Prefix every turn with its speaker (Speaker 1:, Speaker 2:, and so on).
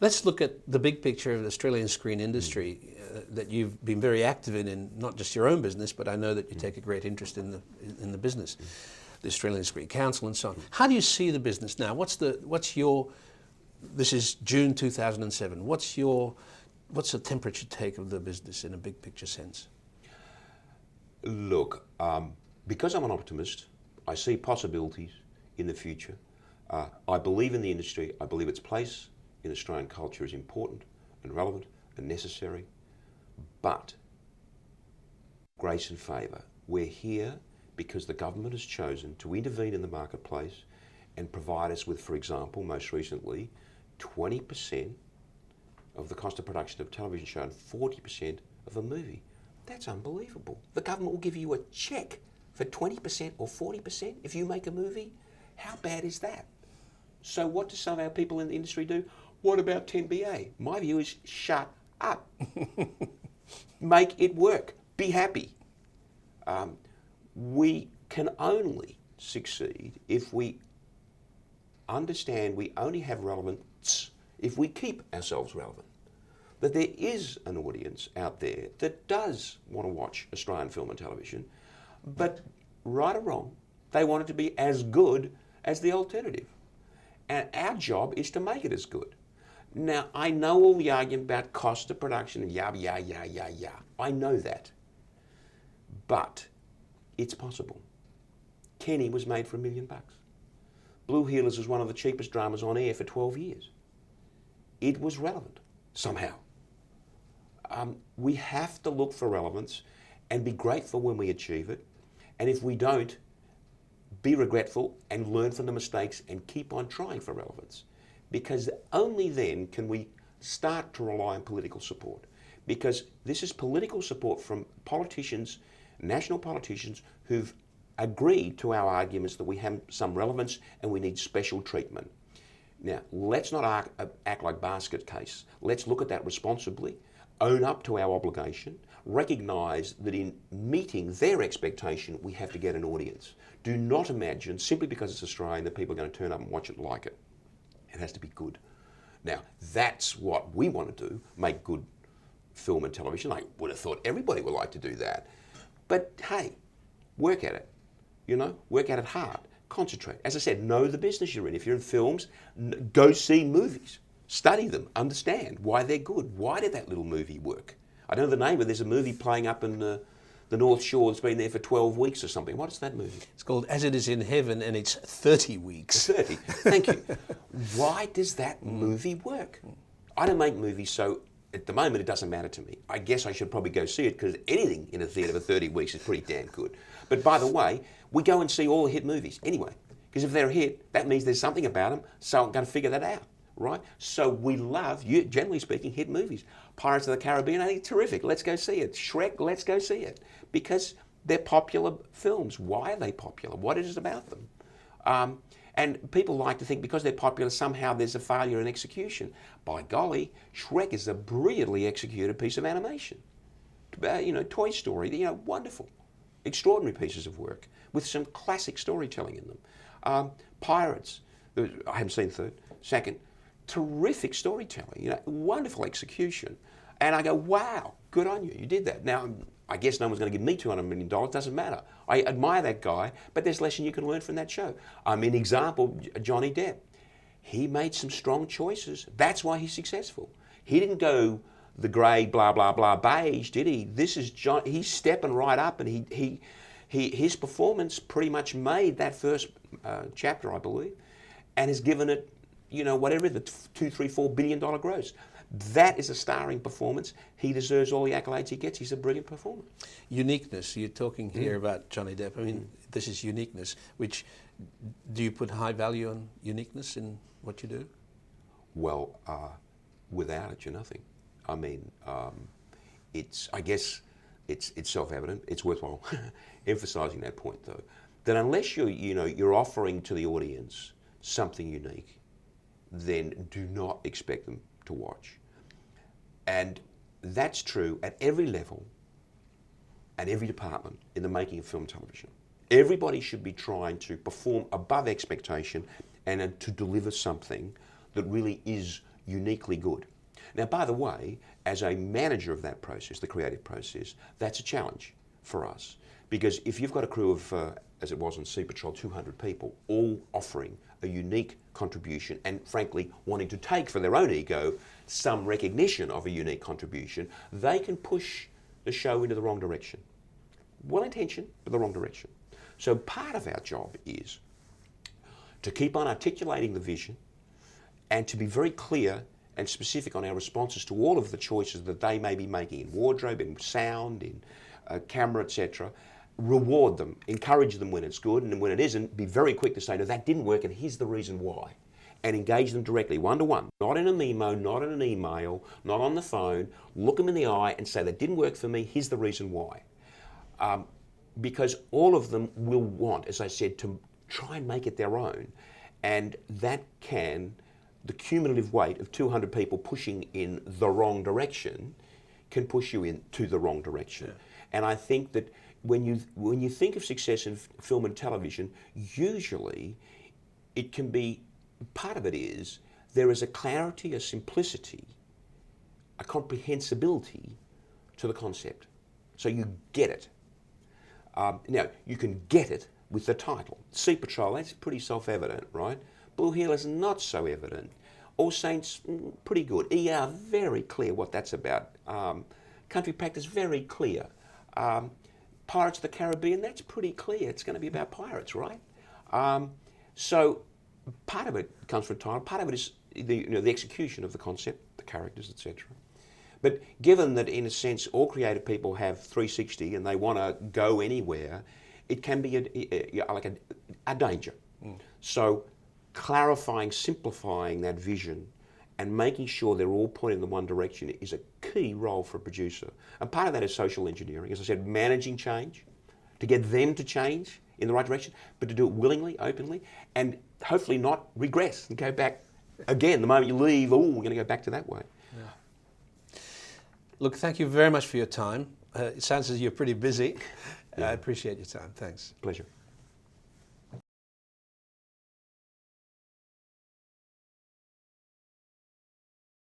Speaker 1: Let's look at the big picture of the Australian screen industry that you've been very active in not just your own business, but I know that you take a great interest in the business, the Australian Screen Council and so on. How do you see the business now? This is June 2007. What's the temperature take of the business in a big picture sense?
Speaker 2: Look, because I'm an optimist, I see possibilities in the future. I believe in the industry. I believe its place in Australian culture is important and relevant and necessary. But, grace and favour, we're here because the government has chosen to intervene in the marketplace and provide us with, for example, most recently, 20% of the cost of production of a television show and 40% of a movie. That's unbelievable. The government will give you a cheque for 20% or 40% if you make a movie. How bad is that? So what do some of our people in the industry do? What about 10BA? My view is shut up. Make it work. Be happy. We can only succeed if we understand we only have relevance if we keep ourselves relevant. That there is an audience out there that does want to watch Australian film and television, but right or wrong, they want it to be as good as the alternative. And our job is to make it as good. Now, I know all the argument about cost of production and yah. I know that. But it's possible. Kenny was made for $1 million. Blue Heelers was one of the cheapest dramas on air for 12 years. It was relevant, somehow. We have to look for relevance and be grateful when we achieve it. And if we don't, be regretful and learn from the mistakes and keep on trying for relevance. Because only then can we start to rely on political support. Because this is political support from politicians, national politicians, who've agreed to our arguments that we have some relevance and we need special treatment. Now, let's not act like basket case. Let's look at that responsibly, own up to our obligation, recognise that in meeting their expectation, we have to get an audience. Do not imagine, simply because it's Australian, that people are going to turn up and watch it like it. It has to be good. Now, that's what we want to do, make good film and television. I would have thought everybody would like to do that. But hey, work at it. Work at it hard. Concentrate. As I said, know the business you're in. If you're in films, go see movies. Study them. Understand why they're good. Why did that little movie work? I don't know the name, but there's a movie playing up in the North Shore. It's been there for 12 weeks or something. What is that movie?
Speaker 1: It's called As It Is in Heaven, and it's 30 weeks.
Speaker 2: 30. Thank you. Why does that movie work? I don't make movies, so at the moment it doesn't matter to me. I guess I should probably go see it because anything in a theatre for 30 weeks is pretty damn good. But by the way, we go and see all the hit movies anyway, because if they're a hit, that means there's something about them, so I'm going to figure that out, right? So we love, generally speaking, hit movies. Pirates of the Caribbean, I think terrific. Let's go see it. Shrek, let's go see it. Because they're popular films. Why are they popular? What is it about them? And people like to think because they're popular, somehow there's a failure in execution. By golly, Shrek is a brilliantly executed piece of animation. Toy Story, wonderful, extraordinary pieces of work with some classic storytelling in them. Pirates, I haven't seen the third. Second, terrific storytelling, wonderful execution. And I go, wow, good on you, you did that. Now, I guess no one's going to give me $200 million, doesn't matter. I admire that guy, but there's a lesson you can learn from that show. Example, Johnny Depp. He made some strong choices. That's why he's successful. He didn't go the grey, blah, blah, blah, beige, did he? This is John, he's stepping right up, and his performance pretty much made that first chapter, I believe, and has given it, whatever, the $2, $3, $4 billion gross. That is a starring performance. He deserves all the accolades he gets. He's a brilliant performer.
Speaker 1: Uniqueness. You're talking here about Johnny Depp. This is uniqueness. Which, do you put high value on uniqueness in what you do?
Speaker 2: Well, without it, you're nothing. I guess it's self-evident. It's worthwhile emphasising that point, though, that unless you're offering to the audience something unique, then do not expect them to watch. And that's true at every level and every department in the making of film and television. Everybody should be trying to perform above expectation and to deliver something that really is uniquely good. Now, by the way, as a manager of that process, the creative process, that's a challenge for us. Because if you've got a crew of, as it was in Sea Patrol, 200 people, all offering a unique contribution and frankly wanting to take for their own ego some recognition of a unique contribution, they can push the show into the wrong direction. Well-intentioned, but the wrong direction. So part of our job is to keep on articulating the vision and to be very clear and specific on our responses to all of the choices that they may be making in wardrobe, in sound, in camera, etc. Reward them, encourage them when it's good, and when it isn't, be very quick to say, no, that didn't work and here's the reason why. And engage them directly, one-to-one, not in a memo, not in an email, not on the phone. Look them in the eye and say, that didn't work for me, here's the reason why. Because all of them will want, as I said, to try and make it their own. And that can, the cumulative weight of 200 people pushing in the wrong direction can push you into the wrong direction. Yeah. And I think that when you think of success in film and television, usually it can be, part of it is, there is a clarity, a simplicity, a comprehensibility to the concept. So you get it. Now, you can get it with the title. Sea Patrol, that's pretty self-evident, right? Blue Heel is not so evident. All Saints, pretty good. ER, very clear what that's about. Country Practice, very clear. Pirates of the Caribbean, that's pretty clear. It's going to be about pirates, right? So part of it comes from title. Part of it is the execution of the concept, the characters, etc. But given that, in a sense, all creative people have 360 and they want to go anywhere, it can be a danger. So clarifying, simplifying that vision and making sure they're all pointing in the one direction is a key role for a producer. And part of that is social engineering. As I said, managing change, to get them to change in the right direction, but to do it willingly, openly, and hopefully not regress and go back again. The moment you leave, we're going to go back to that way.
Speaker 1: Yeah. Look, thank you very much for your time. It sounds as you're pretty busy. Yeah. I appreciate your time. Thanks.
Speaker 2: Pleasure.